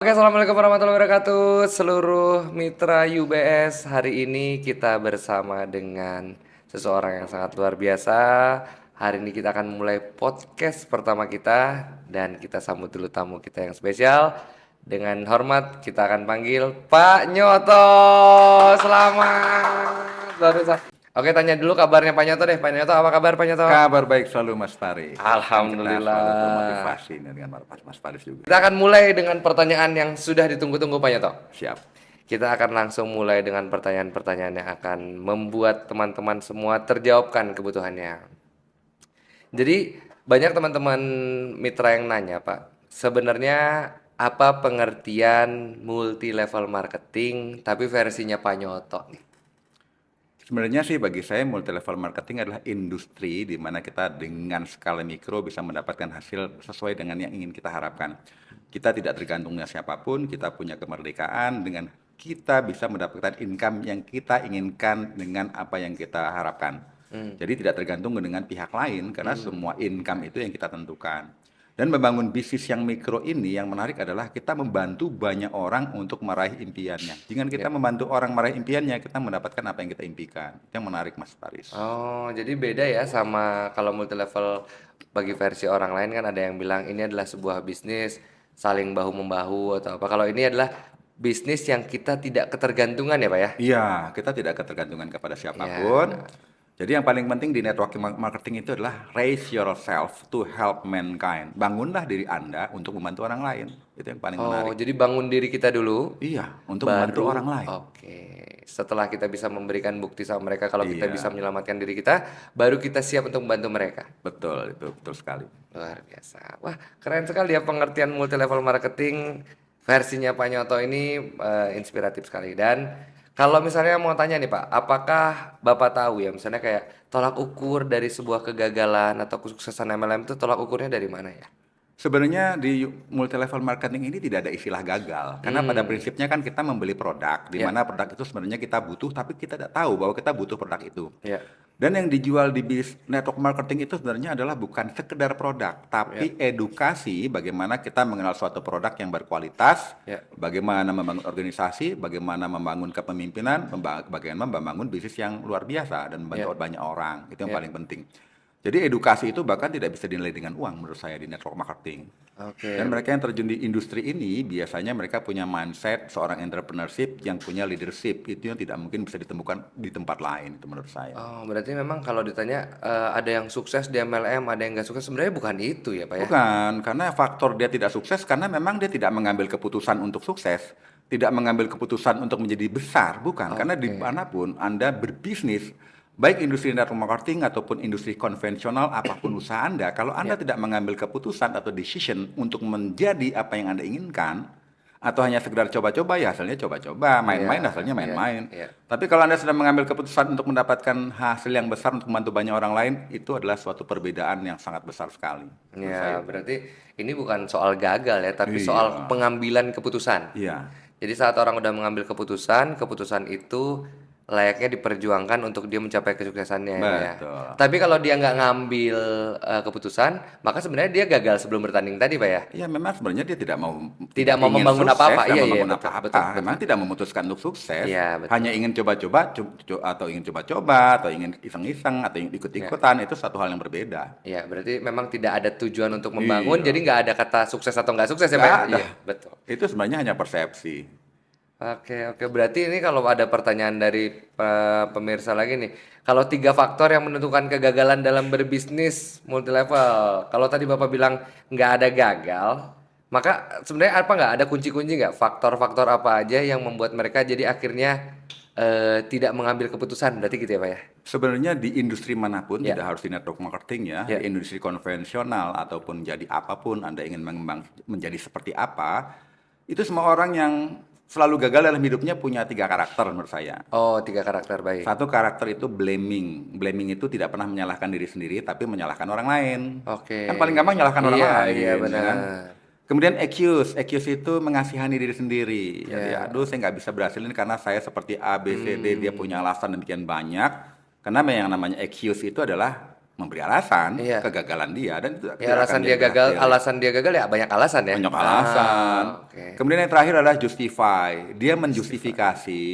Oke, assalamualaikum warahmatullahi wabarakatuh, seluruh mitra UBS. Hari ini kita bersama dengan seseorang yang sangat luar biasa. Hari ini kita akan mulai podcast pertama kita dan kita sambut dulu tamu kita yang spesial. Dengan hormat kita akan panggil Pak Nyoto. Selamat luar biasa. Oke, tanya dulu kabarnya Pak Nyoto deh. Pak Nyoto, apa kabar Pak Nyoto? Kabar baik selalu Mas Faris. Kan kita selalu Alhamdulillah. termotivasi dengan Mas Faris juga. Kita akan mulai dengan pertanyaan yang sudah ditunggu-tunggu Pak Nyoto. Siap. Kita akan langsung mulai dengan pertanyaan-pertanyaan yang akan membuat teman-teman semua terjawabkan kebutuhannya. Jadi banyak teman-teman mitra yang nanya, Pak, sebenarnya apa pengertian multi level marketing tapi versinya Pak Nyoto nih? Sebenarnya sih bagi saya multi level marketing adalah industri di mana kita dengan skala mikro bisa mendapatkan hasil sesuai dengan yang ingin kita harapkan. Kita tidak tergantungnya siapapun, kita punya kemerdekaan dengan kita bisa mendapatkan income yang kita inginkan dengan apa yang kita harapkan. Jadi tidak tergantung dengan pihak lain karena semua income itu yang kita tentukan. Dan membangun bisnis yang mikro ini yang menarik adalah kita membantu banyak orang untuk meraih impiannya. Dengan kita membantu orang meraih impiannya, kita mendapatkan apa yang kita impikan. Yang menarik Mas Faris. Oh, jadi beda ya sama kalau multi level bagi versi orang lain kan ada yang bilang ini adalah sebuah bisnis saling bahu membahu atau apa. Kalau ini adalah bisnis yang kita tidak ketergantungan ya, Pak ya? Iya, kita tidak ketergantungan kepada Ya. siapapun. Jadi yang paling penting di networking marketing itu adalah raise yourself to help mankind. Bangunlah diri Anda untuk membantu orang lain. Itu yang paling Oh, menarik. jadi bangun diri kita dulu, Iya, untuk membantu baru orang lain. oke. Setelah kita bisa memberikan bukti sama mereka kalau kita bisa Iya, menyelamatkan diri kita, baru kita siap untuk membantu mereka. betul itu betul sekali. Luar biasa. Wah, keren sekali ya pengertian multi level marketing versinya Pak Nyoto ini inspiratif sekali. Dan kalau misalnya mau tanya nih Pak, apakah Bapak tahu ya misalnya kayak tolak ukur dari sebuah kegagalan atau kesuksesan MLM itu tolak ukurnya dari mana ya? Sebenarnya di multi level marketing ini tidak ada istilah gagal, karena pada Hmm, prinsipnya kan kita membeli produk, di ya, mana produk itu sebenarnya kita butuh, tapi kita tidak tahu bahwa kita butuh produk itu. ya, Dan yang dijual di network marketing itu sebenarnya adalah bukan sekedar produk, ya, tapi edukasi bagaimana kita mengenal suatu produk yang berkualitas, ya, bagaimana membangun organisasi, bagaimana membangun kepemimpinan, bagaimana membangun bisnis yang luar biasa dan ya, membantu banyak orang. Itu yang ya. paling penting. Jadi edukasi itu bahkan tidak bisa dinilai dengan uang menurut saya di network marketing. Dan Oke. mereka yang terjun di industri ini biasanya mereka punya mindset seorang entrepreneurship yang punya leadership itu yang tidak mungkin bisa ditemukan di tempat lain itu menurut saya. Oh, berarti memang kalau ditanya ada yang sukses di MLM, ada yang nggak sukses, sebenarnya bukan itu ya Pak ya? Bukan, karena faktor dia tidak sukses karena memang dia tidak mengambil keputusan untuk sukses, tidak mengambil keputusan untuk menjadi besar, bukan. Karena Oke, dimanapun Anda berbisnis, baik industri network marketing ataupun industri konvensional, apapun usaha Anda, kalau Anda ya, tidak mengambil keputusan atau decision untuk menjadi apa yang Anda inginkan, atau hanya sekedar coba-coba, ya hasilnya coba-coba, iya, main-main hasilnya iya, main-main. iya. Tapi kalau Anda sudah mengambil keputusan untuk mendapatkan hasil yang besar untuk membantu banyak orang lain, itu adalah suatu perbedaan yang sangat besar sekali. Menurut Ya, saya. berarti ini bukan soal gagal ya, tapi soal Iya, pengambilan keputusan. iya, Jadi saat orang udah mengambil keputusan, keputusan itu layaknya diperjuangkan untuk dia mencapai kesuksesannya ya, Pak ya. betul. Tapi kalau dia nggak ngambil keputusan, maka sebenarnya dia gagal sebelum bertanding tadi, Pak ya. Iya, memang sebenarnya dia tidak mau, Tidak tidak mau ingin membangun sukses, apa-apa. tidak Iya, mau iya, membangun betul, betul, apa-apa, memang betul. tidak memutuskan untuk sukses, Iya, hanya betul. ingin coba-coba, atau ingin coba-coba, atau ingin iseng-iseng, atau ingin Ya. ikut-ikutan, itu satu hal yang berbeda. Iya, berarti memang tidak ada tujuan untuk membangun, jadi Iya, nggak ada kata sukses atau nggak sukses ya, Pak nggak ya? ada. Iya, betul. Itu sebenarnya hanya persepsi. Oke, oke. Berarti ini kalau ada pertanyaan dari pemirsa lagi nih, kalau 3 faktor yang menentukan kegagalan dalam berbisnis multi level, kalau tadi Bapak bilang nggak ada gagal, maka sebenarnya apa nggak ada kunci-kunci nggak? Faktor-faktor apa aja yang membuat mereka jadi akhirnya tidak mengambil keputusan? Berarti gitu ya, Pak ya? Sebenarnya di industri manapun, Ya, tidak harus di network marketing ya, ya. di industri konvensional ataupun jadi apapun Anda ingin mengembang menjadi seperti apa, itu semua orang yang selalu gagal dalam hidupnya punya 3 karakter menurut saya. Oh, 3 karakter baik. Satu karakter itu blaming. Blaming itu tidak pernah menyalahkan diri sendiri, tapi menyalahkan orang lain. Oke. Kan paling gampang menyalahkan orang Iya, iya lain, ya kan? benar. Kemudian accuse. Accuse itu mengasihani diri sendiri. Jadi, Ya. aduh saya nggak bisa berhasil ini karena saya seperti A, B, C, D. Dia Hmm. punya alasan demikian banyak. Karena yang namanya accuse itu adalah memberi alasan Iya. kegagalan dia dan itu Ya tidak akan jadi berhasil. alasan dia gagal ya banyak alasan ya. Banyak alasan. Oke. Kemudian yang terakhir adalah justify. Dia menjustifikasi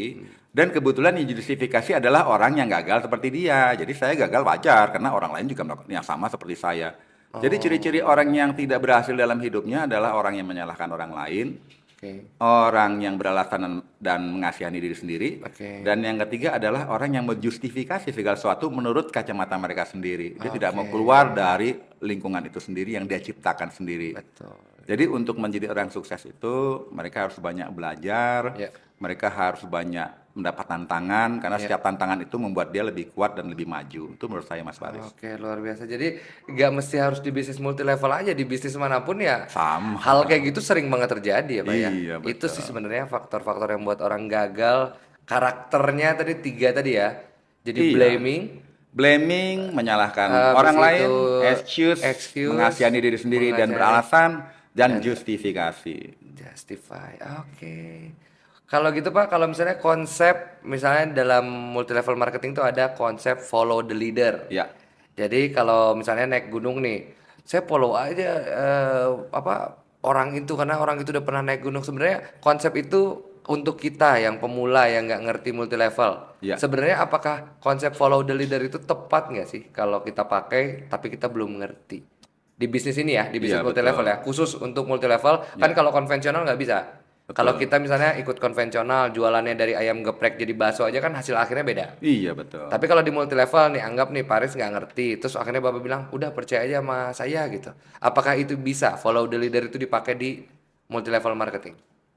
dan kebetulan yang justifikasi adalah orang yang gagal seperti dia. Jadi saya gagal wajar karena orang lain juga melakukan yang sama seperti saya. Jadi ciri-ciri orang yang tidak berhasil dalam hidupnya adalah orang yang menyalahkan orang lain, Oke. orang yang beralasan dan mengasihani diri sendiri, Oke. dan yang ketiga adalah orang yang menjustifikasi segala sesuatu menurut kacamata mereka sendiri. Dia tidak mau keluar dari lingkungan itu sendiri yang dia ciptakan sendiri. Betul. Jadi untuk menjadi orang sukses itu mereka harus banyak belajar, Ya. mereka harus banyak mendapat tantangan karena Ya. setiap tantangan itu membuat dia lebih kuat dan lebih maju. Itu menurut saya Mas Faris. Oke, luar biasa. Jadi nggak mesti harus di bisnis multi level aja, di bisnis manapun ya. Sama. Hal kayak gitu sering banget terjadi ya, Pak ya. Iya, Itu sih betul. sebenarnya faktor-faktor yang buat orang gagal. Karakternya tadi 3 tadi ya. Jadi Iya. blaming, Menyalahkan habis orang lain, itu excuse, mengasihani diri sendiri dan mengasihani, beralasan, dan justifikasi. justify. Oke. Kalau gitu Pak, kalau misalnya konsep misalnya dalam multi level marketing tuh ada konsep follow the leader. Ya, Jadi kalau misalnya naik gunung nih, saya follow aja orang itu karena orang itu udah pernah naik gunung. Sebenarnya konsep itu untuk kita yang pemula yang nggak ngerti multi level. ya. Sebenarnya apakah konsep follow the leader itu tepat nggak sih kalau kita pakai tapi kita belum ngerti di bisnis ini ya, di bisnis Iya, multi betul. level ya, khusus untuk multi level kan kalau konvensional nggak bisa. Betul. Kalau kita misalnya ikut konvensional jualannya dari ayam geprek jadi bakso aja kan hasil akhirnya beda. Iya, betul. Tapi kalau di multi level nih, anggap nih Paris nggak ngerti, terus akhirnya Bapak bilang, udah percaya aja sama saya gitu. Apakah itu bisa follow the leader itu dipakai di multi level marketing?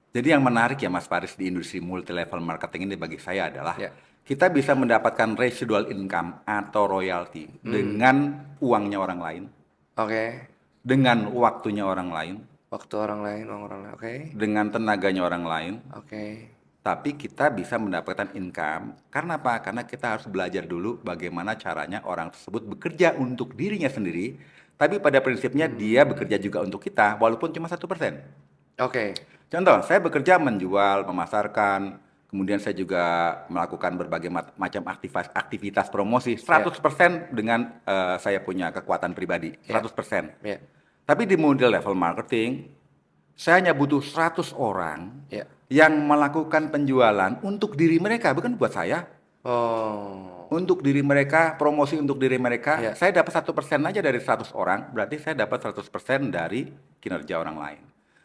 Jadi yang menarik ya Mas Faris di industri multi level marketing ini bagi saya adalah Ya. kita bisa mendapatkan residual income atau royalti dengan uangnya orang lain, Oke, dengan waktunya orang lain, waktu orang lain, uang orang lain. Oke, dengan tenaganya orang lain. oke, Tapi kita bisa mendapatkan income karena apa? Karena kita harus belajar dulu bagaimana caranya orang tersebut bekerja untuk dirinya sendiri. Tapi pada prinsipnya dia bekerja juga untuk kita, walaupun cuma 1%. oke, Contoh, saya bekerja menjual, memasarkan, kemudian saya juga melakukan berbagai macam aktivitas promosi 100% dengan saya punya kekuatan pribadi, 100%. ya, Tapi di model level marketing, saya hanya butuh 100 orang ya. yang melakukan penjualan untuk diri mereka, bukan buat saya. Oh, Untuk diri mereka, promosi untuk diri mereka, Iya. saya dapat 1% aja dari 100 orang, berarti saya dapat 100% dari kinerja orang lain.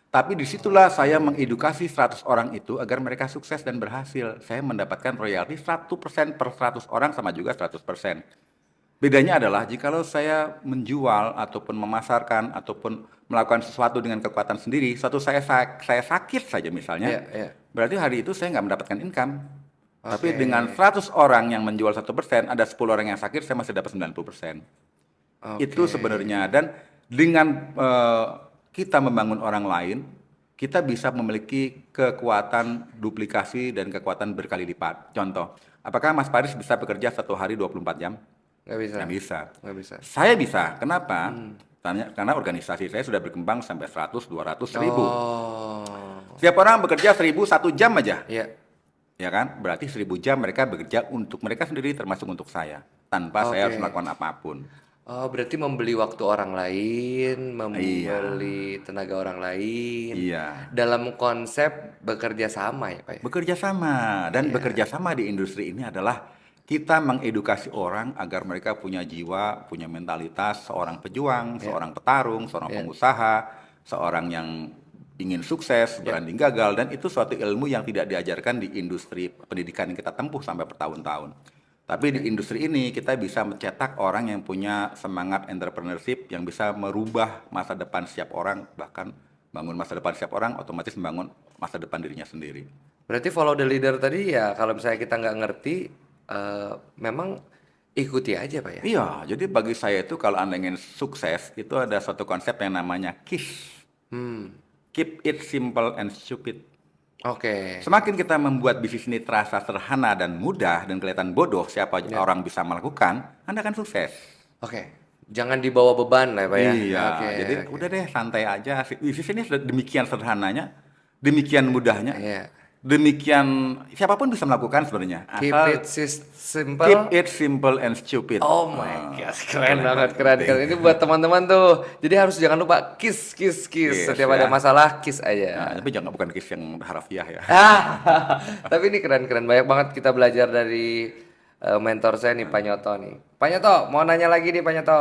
Tapi disitulah saya mengedukasi 100 orang itu agar mereka sukses dan berhasil. Saya mendapatkan royalti 1% per 100 orang sama juga 100%. Bedanya adalah jikalau saya menjual ataupun memasarkan ataupun melakukan sesuatu dengan kekuatan sendiri, suatu saya sakit saja misalnya, Iya, iya. berarti hari itu saya nggak mendapatkan income. Tapi Oke. dengan 100 orang yang menjual 1%, ada 10 orang yang sakit, saya masih dapat 90%. Itu Oke. sebenarnya. Dan dengan kita membangun orang lain, kita bisa memiliki kekuatan duplikasi dan kekuatan berkali lipat. Contoh, apakah Mas Paris bisa bekerja satu hari 24 jam? Nggak bisa, Nggak bisa. nggak bisa. Saya bisa. Kenapa? Karena organisasi saya sudah berkembang sampai 100, 200, 1000. Oh, Setiap orang bekerja 1000 1 jam aja. iya. Ya kan? Berarti 1000 jam mereka bekerja untuk mereka sendiri termasuk untuk saya. Tanpa saya harus Oke. melakukan apapun. Oh, berarti membeli waktu orang lain, Iya. membeli tenaga orang lain, Iya. dalam konsep bekerja sama ya, Pak ya? Bekerja sama. Dan bekerja sama di industri ini adalah kita mengedukasi orang agar mereka punya jiwa, punya mentalitas seorang pejuang, seorang petarung, seorang pengusaha, seorang yang ingin sukses, beranding gagal, dan itu suatu ilmu yang tidak diajarkan di industri pendidikan yang kita tempuh sampai bertahun-tahun. Tapi di industri ini kita bisa mencetak orang yang punya semangat entrepreneurship yang bisa merubah masa depan setiap orang, bahkan bangun masa depan setiap orang otomatis membangun masa depan dirinya sendiri. Berarti follow the leader tadi ya kalau misalnya kita nggak ngerti, memang ikuti aja, Pak ya? Iya, jadi bagi saya itu kalau Anda ingin sukses, itu ada suatu konsep yang namanya KISS. Keep it simple and stupid. Oke. Semakin kita membuat bisnis ini terasa sederhana dan mudah dan kelihatan bodoh siapa orang bisa melakukan, Anda akan sukses. Oke. Jangan dibawa beban lah, Pak ya? Iya, Oke, jadi oke. udah deh santai aja. Bisnis ini sudah demikian sederhananya, demikian mudahnya. Iya. Demikian siapapun bisa melakukan sebenarnya, Keep asal it simple. keep it simple and stupid. Oh my gosh, keren Itulah yang banget, paling keren, penting. keren. Ini buat teman-teman tuh. Jadi harus jangan lupa kiss, kiss, kiss. Yes Setiap ada ya. masalah, kiss Nah, aja. tapi jangan bukan kiss yang harafiah ya. Ah, tapi ini keren-keren banyak banget kita belajar dari mentor saya nih Pak Nyoto nih. Pak Nyoto, mau nanya lagi nih Pak Nyoto.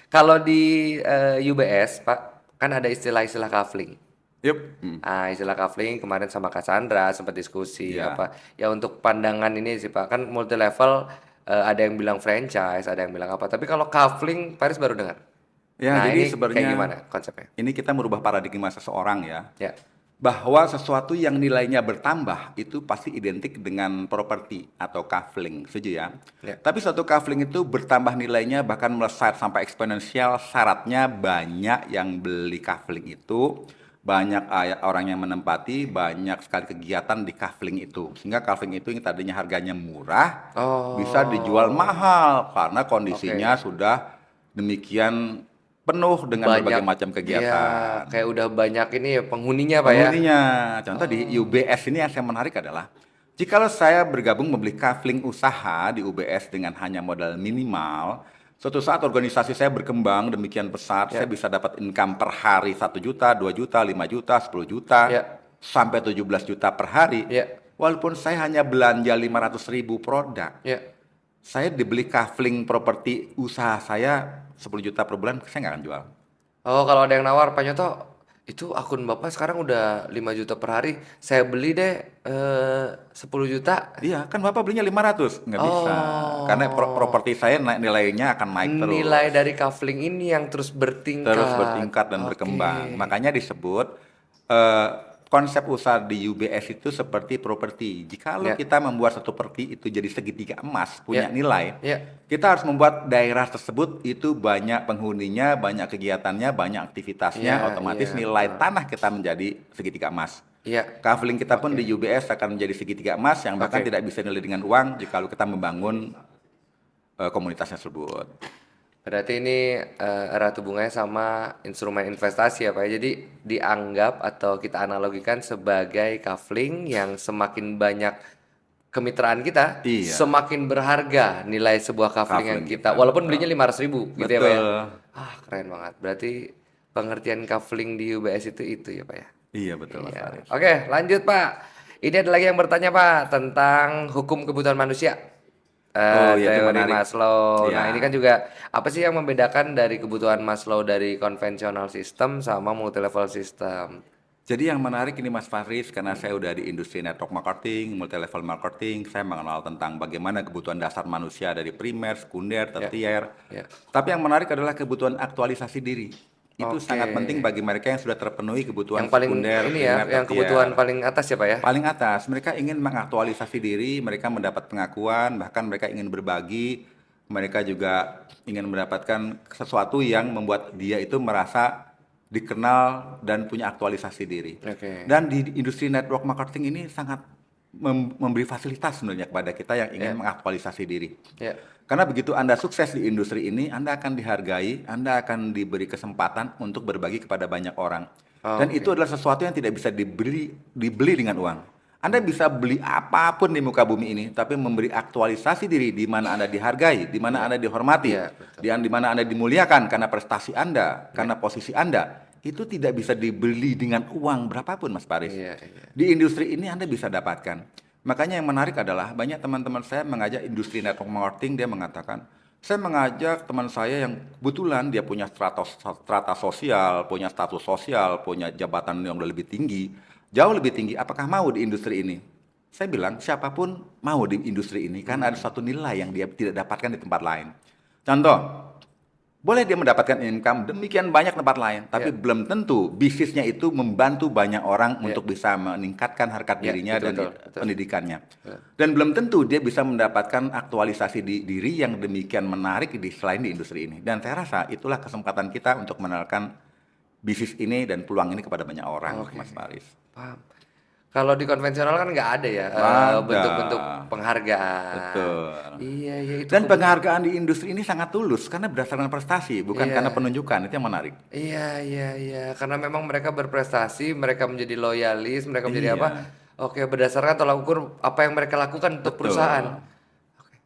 Kalau di UBS, Pak, kan ada istilah-istilah kafling. Yup. Hmm. Ah, istilah kafling kemarin sama Kak Sandra sempat diskusi Iya. apa. Ya untuk pandangan ini sih Pak, kan multi level ada yang bilang franchise, ada yang bilang apa. Tapi kalau kafling, Paris baru dengar. Ya, Nah, jadi ini kayak sebenarnya gimana konsepnya? ini kita merubah paradigma seseorang ya. Ya, Bahwa sesuatu yang nilainya bertambah itu pasti identik dengan properti atau kafling, setuju ya? ya, Tapi suatu kafling itu bertambah nilainya bahkan melesat sampai eksponensial, syaratnya banyak yang beli kafling itu, banyak orang yang menempati, banyak sekali kegiatan di kafling itu. Sehingga kafling itu yang tadinya harganya murah bisa dijual oh, mahal karena kondisinya oke. sudah demikian penuh dengan Banyak, berbagai macam ya kegiatan. kayak udah banyak ini ya penghuninya Pak ya. Penghuninya, contoh di Oh, UBS ini yang saya menarik adalah, jikalau saya bergabung membeli kafling usaha di UBS dengan hanya modal minimal, suatu saat organisasi saya berkembang demikian pesat, saya ya, bisa dapat income per hari 1 juta, 2 juta, 5 juta, 10 juta, ya, sampai 17 juta per hari. ya, Walaupun saya hanya belanja 500 ribu produk, ya. saya dibeli kafling properti usaha saya 10 juta per bulan, saya nggak akan jual. Oh, kalau ada yang nawar Pak Nyoto, itu akun Bapak sekarang udah 5 juta per hari. Saya beli deh 10 juta. Iya, kan Bapak belinya 500, nggak bisa. Karena Oh, properti saya nilainya akan naik nilai terus, dari kafling ini yang terus terus bertingkat. bertingkat dan Oke. berkembang. Makanya disebut eh, konsep usaha di UBS itu seperti properti. Jikalau Ya, kita membuat satu properti itu jadi segitiga emas, punya ya, nilai, ya. kita harus membuat daerah tersebut itu banyak penghuninya, banyak kegiatannya, banyak Iya, aktivitasnya, iya, otomatis nilai betul. tanah kita menjadi segitiga emas. Iya. Kafling kita pun Oke. di UBS akan menjadi segitiga emas yang bahkan Oke. tidak bisa nilai dengan uang jika kita membangun komunitasnya tersebut. Berarti ini erat hubungannya sama instrumen investasi ya Pak ya. Jadi dianggap atau kita analogikan sebagai kafling yang semakin banyak kemitraan kita, Iya, semakin berharga nilai sebuah kafling yang kafling kita. kita, Walaupun betul. belinya 500 ribu gitu ya Pak ya. Betul. Ah keren banget. Berarti pengertian kafling di UBS itu ya Pak ya. Iya, betul Mas Iya. Faris. Oke lanjut Pak. Ini ada lagi yang bertanya Pak tentang hukum kebutuhan manusia. Oh iya, itu Teori menarik. Maslow. Nah, ini Iya. kan juga apa sih yang membedakan dari kebutuhan Maslow dari konvensional sistem sama multi level system? Jadi yang menarik ini Mas Faris, karena saya udah di industri network marketing, multi level marketing, saya mengenal tentang bagaimana kebutuhan dasar manusia dari primer, sekunder, Ya, tersier. ya. Tapi yang menarik adalah kebutuhan aktualisasi diri. Itu Oke. sangat penting bagi mereka yang sudah terpenuhi Yang kebutuhan paling sekunder, ini ya, primer, yang kebutuhan tersier. paling atas ya, Pak ya? Paling atas, mereka ingin mengaktualisasi diri, mereka mendapat pengakuan, bahkan mereka ingin berbagi, mereka juga ingin mendapatkan sesuatu yang membuat dia itu merasa dikenal dan punya aktualisasi diri. Oke. Dan di industri network marketing ini sangat memberi fasilitas sebenarnya kepada kita yang ingin Ya, mengaktualisasi diri. ya. Karena begitu Anda sukses di industri ini, Anda akan dihargai, Anda akan diberi kesempatan untuk berbagi kepada banyak orang. Dan itu Oke. adalah sesuatu yang tidak bisa dibeli dengan uang. Anda bisa beli apapun di muka bumi ini, tapi memberi aktualisasi diri di mana Anda dihargai, di mana Ya, Anda dihormati, ya, betul. di mana Anda dimuliakan karena prestasi Anda, Ya, karena posisi Anda. Itu tidak bisa dibeli dengan uang berapapun, Mas Paris. iya, iya. Di industri ini Anda bisa dapatkan. Makanya yang menarik adalah banyak teman-teman saya mengajak industri network marketing, dia mengatakan, saya mengajak teman saya yang kebetulan dia punya strata sosial, punya status sosial, punya jabatan yang udah lebih tinggi, jauh lebih tinggi, apakah mau di industri ini? Saya bilang, siapapun mau di industri ini, kan ada suatu nilai yang dia tidak dapatkan di tempat lain. Contoh, boleh dia mendapatkan income demikian banyak tempat lain, tapi Ya, belum tentu bisnisnya itu membantu banyak orang ya, untuk bisa meningkatkan harkat ya, dirinya betul, dan betul, betul. pendidikannya. Betul. Dan belum tentu dia bisa mendapatkan aktualisasi diri yang demikian menarik selain di industri ini. Dan saya rasa itulah kesempatan kita untuk mengenalkan bisnis ini dan peluang ini kepada banyak orang, Oke, Mas Faris. paham. Kalau di konvensional kan nggak ada ya Ada, bentuk-bentuk penghargaan. betul. Iya, iya itu Dan penghargaan di industri ini sangat tulus karena berdasarkan prestasi, bukan karena iya. penunjukan. Itu yang menarik. Iya, iya, iya. Karena memang mereka berprestasi, mereka menjadi loyalis, mereka menjadi apa? Iya. Oke, berdasarkan tolak ukur apa yang mereka lakukan untuk perusahaan. Betul,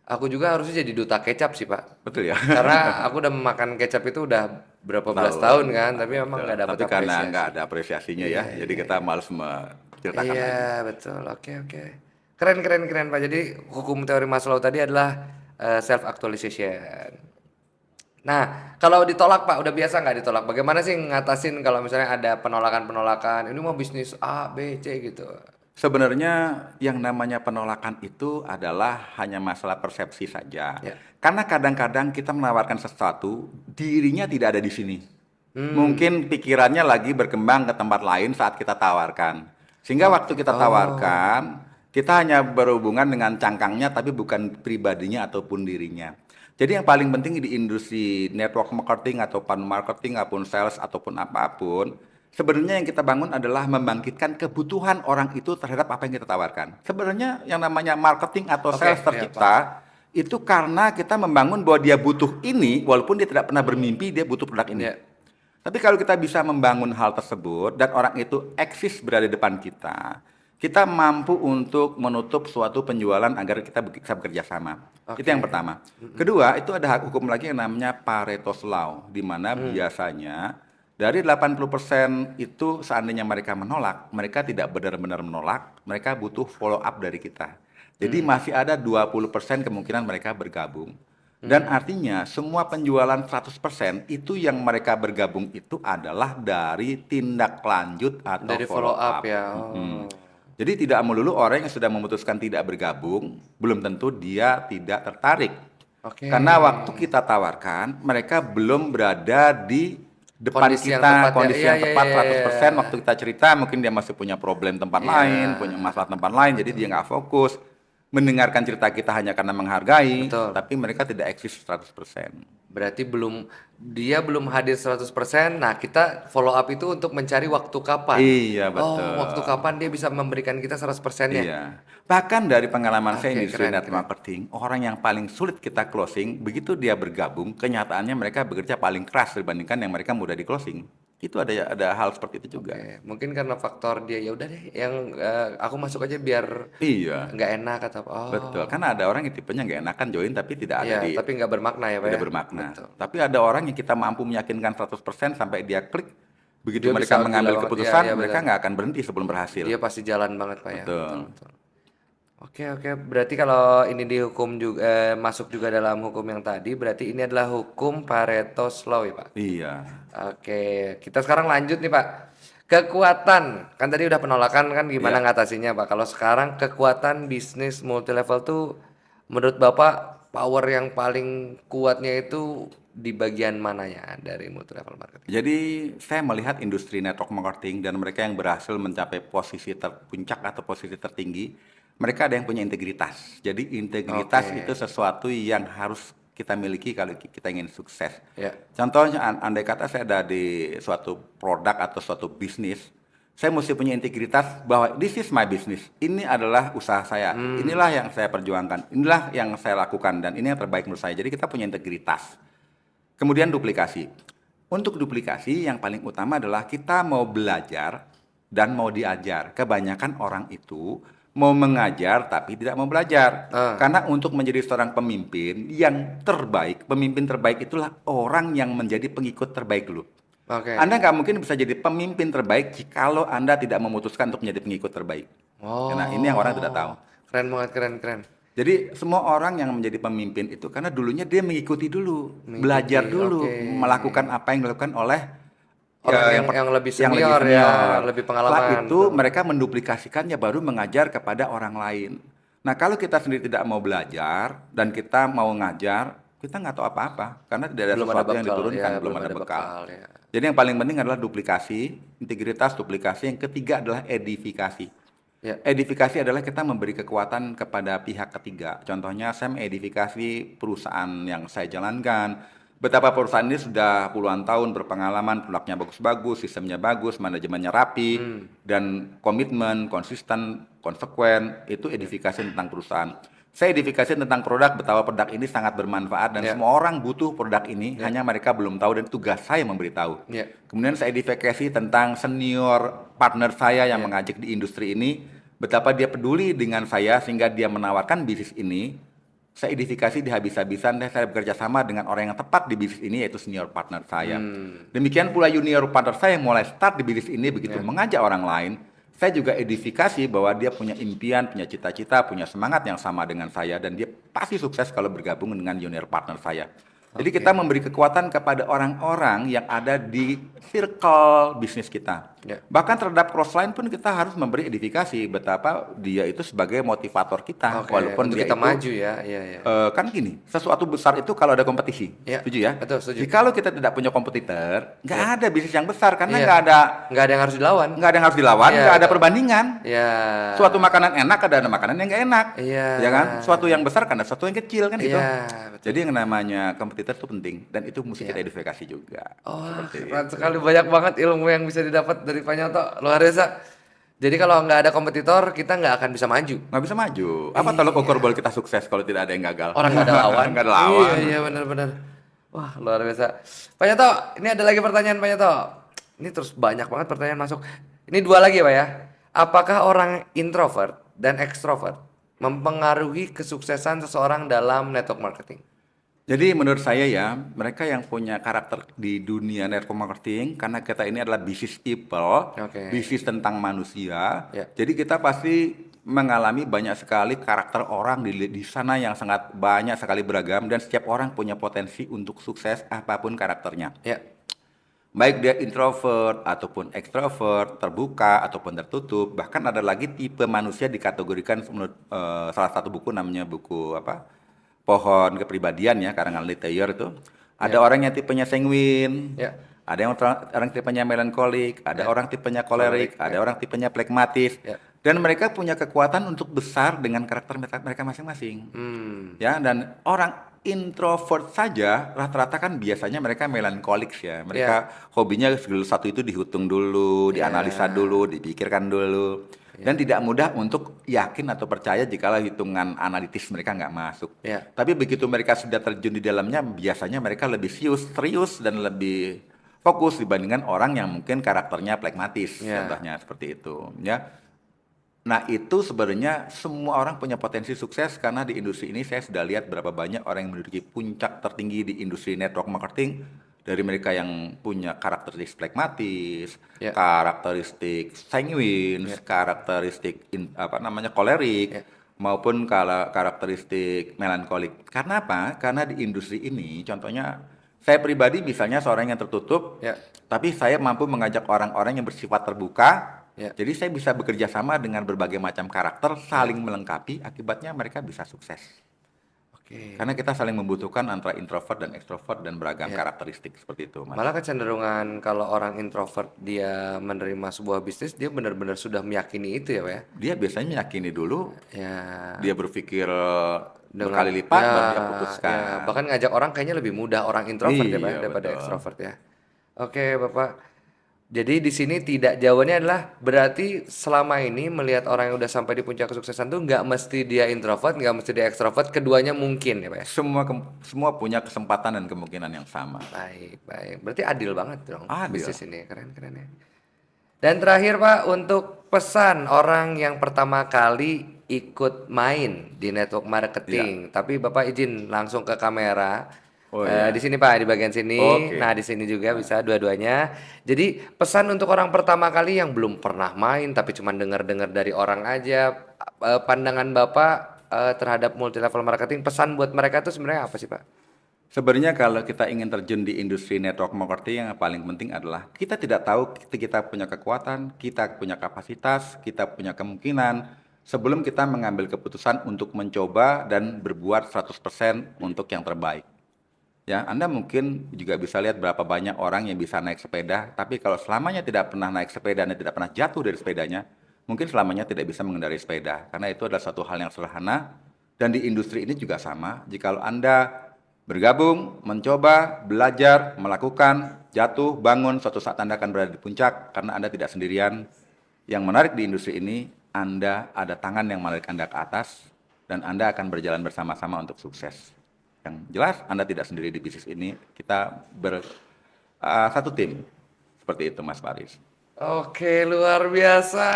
Aku juga harusnya jadi duta kecap sih, Pak. betul ya. Karena aku udah memakan kecap itu udah berapa belas Tahun, tahun kan, tapi memang betul. nggak dapat Tapi karena nggak apresiasi. ada apresiasinya ya, Iya, jadi iya, kita iya. malas menceritakan lagi. Iya, betul. Oke, oke. Keren, keren, keren, Pak. Jadi hukum teori Maslow tadi adalah self actualization. Nah, kalau ditolak Pak, udah biasa nggak ditolak? Bagaimana sih ngatasin kalau misalnya ada penolakan-penolakan? Ini mau bisnis A, B, C gitu. Sebenarnya yang namanya penolakan itu adalah hanya masalah persepsi saja. Ya. Karena kadang-kadang kita menawarkan sesuatu, dirinya tidak ada di sini. Hmm. Mungkin pikirannya lagi berkembang ke tempat lain saat kita tawarkan. Sehingga waktu Oke. kita Oh. tawarkan, kita hanya berhubungan dengan cangkangnya tapi bukan pribadinya ataupun dirinya. Jadi yang paling penting di industri network marketing ataupun marketing ataupun sales ataupun apapun, sebenarnya yang kita bangun adalah membangkitkan kebutuhan orang itu terhadap apa yang kita tawarkan. Sebenarnya yang namanya marketing atau Oke, sales ya paham. tercipta itu karena kita membangun bahwa dia butuh ini walaupun dia tidak pernah bermimpi dia butuh produk ini. Ya. Tapi kalau kita bisa membangun hal tersebut dan orang itu eksis berada di depan kita mampu untuk menutup suatu penjualan agar kita bisa bekerja sama. Itu yang Oke. pertama. Kedua, itu ada hukum lagi yang namanya Pareto's Law, di mana Hmm. biasanya dari 80% itu seandainya mereka menolak, mereka tidak benar-benar menolak, mereka butuh follow up dari kita. Jadi Hmm. masih ada 20% kemungkinan mereka bergabung. Dan Hmm. artinya semua penjualan 100% itu yang mereka bergabung itu adalah dari tindak lanjut atau Dari follow follow up up. ya. Mm-mm. Oh. Jadi tidak melulu orang yang sudah memutuskan tidak bergabung, belum tentu dia tidak tertarik. Oke. Karena waktu kita tawarkan, mereka belum berada di depan Kondisi yang tepat kita, ya. kondisi Iya, yang iya, iya, tepat iya, 100%. iya. Waktu kita cerita, mungkin dia masih punya problem tempat Iya, lain, punya masalah tempat lain, jadi dia betul. nggak fokus. Mendengarkan cerita kita hanya karena menghargai, Betul. tapi mereka tidak eksis 100%. Berarti dia belum hadir 100%. Nah, kita follow up itu untuk mencari waktu kapan. Iya, Oh, waktu betul. kapan dia bisa memberikan kita 100%-nya. Iya. Bahkan dari pengalaman saya Oke, industri keren, network keren. marketing, orang yang paling sulit kita closing, begitu dia bergabung, kenyataannya mereka bekerja paling keras dibandingkan yang mereka mudah di closing. Itu ada hal seperti itu juga. Oke, mungkin karena faktor dia ya udah deh yang aku masuk aja biar Iya, nggak enak atau apa. betul. Oh, Karena ada orang yang tipenya nggak enakan join tapi tidak ada iya, di tapi nggak bermakna ya, Pak tidak ya. bermakna. Betul. Tapi ada orang yang kita mampu meyakinkan 100% sampai dia klik, begitu Dia bisa mereka gila mengambil banget. Iya, iya keputusan, mereka benar. nggak akan berhenti sebelum berhasil. Dia pasti jalan banget, Pak ya. Betul, Betul. betul. Oke, oke. Berarti kalau ini dihukum juga masuk juga dalam hukum yang tadi, berarti ini adalah hukum Pareto's Law ya, Pak. Iya. Oke, kita sekarang lanjut nih Pak. Kekuatan, kan tadi udah penolakan kan gimana Iya. ngatasinya Pak. Kalau sekarang kekuatan bisnis multi level tuh menurut Bapak power yang paling kuatnya itu di bagian mananya dari multi level marketing? Jadi saya melihat industri network marketing dan mereka yang berhasil mencapai posisi terpuncak atau posisi tertinggi, mereka ada yang punya integritas. Jadi integritas Oke, itu sesuatu yang harus kita miliki kalau kita ingin sukses. ya. Contohnya, andai kata saya ada di suatu produk atau suatu bisnis, saya mesti punya integritas bahwa this is my business. Ini adalah usaha saya. Hmm, Inilah yang saya perjuangkan. Inilah yang saya lakukan dan ini yang terbaik menurut saya. Jadi kita punya integritas. Kemudian duplikasi. Untuk duplikasi yang paling utama adalah kita mau belajar dan mau diajar. Kebanyakan orang itu mau mengajar tapi tidak mau belajar. ah, Karena untuk menjadi seorang pemimpin yang terbaik, pemimpin terbaik itulah orang yang menjadi pengikut terbaik dulu. oke. Anda nggak mungkin bisa jadi pemimpin terbaik jikalau Anda tidak memutuskan untuk menjadi pengikut terbaik. Karena ini yang orang tidak tahu. Oh, keren banget, keren, keren. Jadi semua orang yang menjadi pemimpin itu karena dulunya dia mengikuti dulu, Mengikuti, belajar dulu, oke. melakukan apa yang dilakukan oleh Orang ya, yang lebih yang lebih senior ya, senior. lebih Setelah pengalaman. itu Betul. mereka menduplikasikannya baru mengajar kepada orang lain. Nah kalau kita sendiri tidak mau belajar dan kita mau ngajar, kita nggak tahu apa-apa karena tidak ada Belum ada sesuatu yang bekal, ya, diturunkan, belum belum ada ada bekal. bekal ya. Jadi yang paling penting adalah duplikasi, integritas, duplikasi. Yang ketiga adalah edifikasi. Ya, Edifikasi adalah kita memberi kekuatan kepada pihak ketiga. Contohnya saya mengedifikasi perusahaan yang saya jalankan. Betapa perusahaan ini sudah puluhan tahun berpengalaman, produknya bagus-bagus, sistemnya bagus, manajemennya rapi, dan komitmen, konsisten, konsekuen, itu edifikasi tentang perusahaan. Saya edifikasi tentang produk, betapa produk ini sangat bermanfaat dan ya, semua orang butuh produk ini, ya, hanya mereka belum tahu dan tugas saya memberitahu. ya, Kemudian saya edifikasi tentang senior partner saya yang ya. mengajak di industri ini, betapa dia peduli dengan saya sehingga dia menawarkan bisnis ini. Saya edifikasi di habis-habisan dan saya bekerja sama dengan orang yang tepat di bisnis ini, yaitu senior partner saya. Demikian pula junior partner saya yang mulai start di bisnis ini, begitu Ya. mengajak orang lain, saya juga edifikasi bahwa dia punya impian, punya cita-cita, punya semangat yang sama dengan saya, dan dia pasti sukses kalau bergabung dengan junior partner saya. Jadi Oke. kita memberi kekuatan kepada orang-orang yang ada di circle bisnis kita. Ya. Bahkan terhadap crossline pun kita harus memberi edifikasi betapa dia itu sebagai motivator kita, Oke, walaupun untuk dia kita itu maju ya. Iya, iya. kan gini, sesuatu besar itu kalau ada kompetisi, Iya, setuju ya? betul, setuju. Jikalau kita tidak punya kompetitor, nggak Iya. ada bisnis yang besar karena Iya. nggak ada Nggak ada yang harus dilawan. yang harus dilawan, Iya, nggak ada betul. perbandingan. Iya. Suatu makanan enak ada makanan yang nggak enak, Iya. ya kan? Suatu yang besar karena suatu yang kecil kan gitu. Iya, betul. Jadi yang namanya kompetitor itu penting dan itu mesti Iya. kita edifikasi juga. Oh, Seperti keren itu. sekali, banyak banget ilmu yang bisa didapat dari Pak Nyoto, luar biasa. Jadi kalau nggak ada kompetitor, kita nggak akan bisa maju. Nggak bisa maju. Apa tolok ukur bahwa kita sukses kalau tidak ada yang gagal? Orang nggak ada lawan. Nggak ada lawan. Iya, iya, benar-benar. Wah, luar biasa. Pak Nyoto, ini ada lagi pertanyaan Pak Nyoto. Ini terus banyak banget pertanyaan masuk. Ini dua lagi ya, Pak ya. Apakah orang introvert dan extrovert mempengaruhi kesuksesan seseorang dalam network marketing? Jadi menurut saya ya, mereka yang punya karakter di dunia network marketing, karena kita ini adalah business people, Oke. bisnis tentang manusia, Ya. jadi kita pasti mengalami banyak sekali karakter orang di sana yang sangat banyak sekali beragam, dan setiap orang punya potensi untuk sukses apapun karakternya. Ya. Baik dia introvert ataupun ekstrovert, terbuka ataupun tertutup, bahkan ada lagi tipe manusia dikategorikan menurut salah satu buku namanya buku apa? Pohon Kepribadian ya, karangan Lee Thayer itu. Ada orang yang tipenya sanguin, Ya. ada yang orang tipenya melankolik, ada Ya. orang tipenya kolerik, Kolerik, ada ya. orang tipenya plekmatis. Ya. Dan mereka punya kekuatan untuk besar dengan karakter mereka masing-masing. Ya, dan orang introvert saja rata-rata kan biasanya mereka melankolik ya. Mereka hobinya segala satu itu dihitung dulu, dianalisa dulu, dipikirkan dulu. Dan tidak mudah untuk yakin atau percaya jikalau hitungan analitis mereka nggak masuk. Ya. Tapi begitu mereka sudah terjun di dalamnya, biasanya mereka lebih serius dan lebih fokus dibandingkan orang yang mungkin karakternya pragmatis, Ya. contohnya seperti itu. Ya. Nah itu sebenarnya semua orang punya potensi sukses karena di industri ini saya sudah lihat berapa banyak orang yang menduduki puncak tertinggi di industri network marketing, dari mereka yang punya karakteristik pragmatis, Ya. karakteristik sanguin, karakteristik kolerik, maupun karakteristik melankolik. Karena apa? Karena di industri ini, contohnya saya pribadi misalnya seorang yang tertutup, Ya. tapi saya mampu mengajak orang-orang yang bersifat terbuka. Ya. Jadi saya bisa bekerja sama dengan berbagai macam karakter, saling melengkapi, akibatnya mereka bisa sukses. Oke. Karena kita saling membutuhkan antara introvert dan ekstrovert dan beragam Ya. karakteristik seperti itu, Mas. Malah kecenderungan kalau orang introvert dia menerima sebuah bisnis, dia benar-benar sudah meyakini itu ya, Pak ya? Dia biasanya meyakini dulu, Ya. dia berpikir Dengan- berkali lipat, ya, baru dia putuskan. ya. Bahkan ngajak orang kayaknya lebih mudah orang introvert ya, Pak, Iya, daripada betul. ekstrovert ya. Oke, Bapak. Jadi di sini tidak, jawabannya adalah berarti selama ini melihat orang yang udah sampai di puncak kesuksesan tuh nggak mesti dia introvert, nggak mesti dia ekstrovert, keduanya mungkin ya, Pak ya? Semua punya kesempatan dan kemungkinan yang sama. Baik, baik. Berarti adil banget dong Adil. bisnis ini, keren-keren ya. Dan terakhir Pak, untuk pesan orang yang pertama kali ikut main di network marketing, tapi Bapak izin langsung ke kamera. Oh, iya. Di sini Pak, di bagian sini. Oke. Nah, di sini juga bisa dua-duanya. Jadi pesan untuk orang pertama kali yang belum pernah main tapi cuma dengar-dengar dari orang aja, pandangan Bapak terhadap multi level marketing, pesan buat mereka itu sebenarnya apa sih Pak? Sebenarnya kalau kita ingin terjun di industri network marketing, yang paling penting adalah kita tidak tahu kita punya kekuatan, kita punya kapasitas, kita punya kemungkinan sebelum kita mengambil keputusan untuk mencoba dan berbuat 100% untuk yang terbaik. Ya, Anda mungkin juga bisa lihat berapa banyak orang yang bisa naik sepeda, tapi kalau selamanya tidak pernah naik sepeda dan tidak pernah jatuh dari sepedanya, mungkin selamanya tidak bisa mengendarai sepeda. Karena itu adalah satu hal yang sederhana, dan di industri ini juga sama. Jikalau Anda bergabung, mencoba, belajar, melakukan, jatuh, bangun, suatu saat Anda akan berada di puncak, karena Anda tidak sendirian. Yang menarik di industri ini, Anda ada tangan yang menarik Anda ke atas, dan Anda akan berjalan bersama-sama untuk sukses. Yang jelas Anda tidak sendiri di bisnis ini, kita satu tim. Seperti itu Mas Faris. Oke, luar biasa.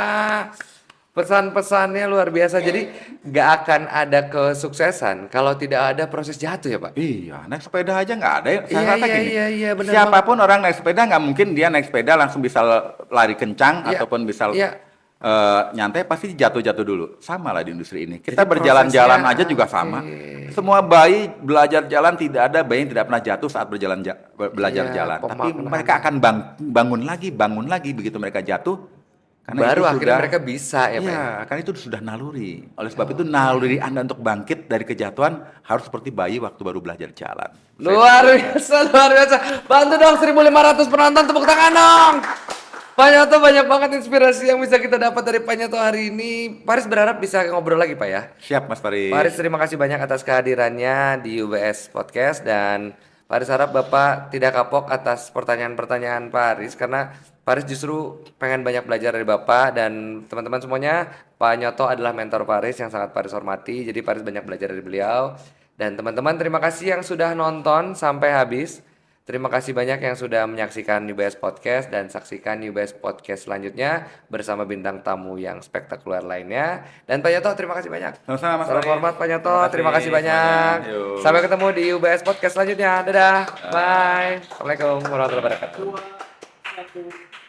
Pesan-pesannya luar biasa. Jadi nggak akan ada kesuksesan kalau tidak ada proses jatuh ya Pak? Iya, naik sepeda aja nggak ada. Saya Iya, rasa iya, gini, iya, iya, benar banget. siapapun orang naik sepeda nggak mungkin dia naik sepeda langsung bisa lari kencang Iya, ataupun bisa iya. nyantai, pasti jatuh-jatuh dulu. Sama lah di industri ini. Jadi Kita berjalan-jalan prosesnya aja juga oke. sama. Semua bayi belajar jalan, tidak ada bayi yang tidak pernah jatuh saat belajar Iya, jalan. Tapi mereka pemaknaannya. akan bangun lagi begitu mereka jatuh. Karena itu Baru akhirnya sudah, mereka bisa ya Pak ya? iya, karena itu sudah naluri. Oleh sebab itu naluri Anda untuk bangkit dari kejatuhan harus seperti bayi waktu baru belajar jalan. Luar biasa, luar biasa. Bantu dong 1.500 penonton, tepuk tangan dong. Pak Nyoto, banyak banget inspirasi yang bisa kita dapat dari Pak Nyoto hari ini. Paris berharap bisa ngobrol lagi Pak ya. Siap Mas Faris. Paris terima kasih banyak atas kehadirannya di UBS Podcast, dan Paris harap Bapak tidak kapok atas pertanyaan-pertanyaan Paris, karena Paris justru pengen banyak belajar dari Bapak dan teman-teman semuanya. Pak Nyoto adalah mentor Paris yang sangat Paris hormati, jadi Paris banyak belajar dari beliau. Dan teman-teman terima kasih yang sudah nonton sampai habis. Terima kasih banyak yang sudah menyaksikan UBS Podcast, dan saksikan UBS Podcast selanjutnya bersama bintang tamu yang spektakuler lainnya. Dan Pak Nyoto terima kasih banyak. Sama-sama Mas Salam Faris. hormat Pak Nyoto, terima kasih semuanya. banyak. Yuk. Sampai ketemu di UBS Podcast selanjutnya. Dadah. Bye. Assalamualaikum warahmatullahi wabarakatuh.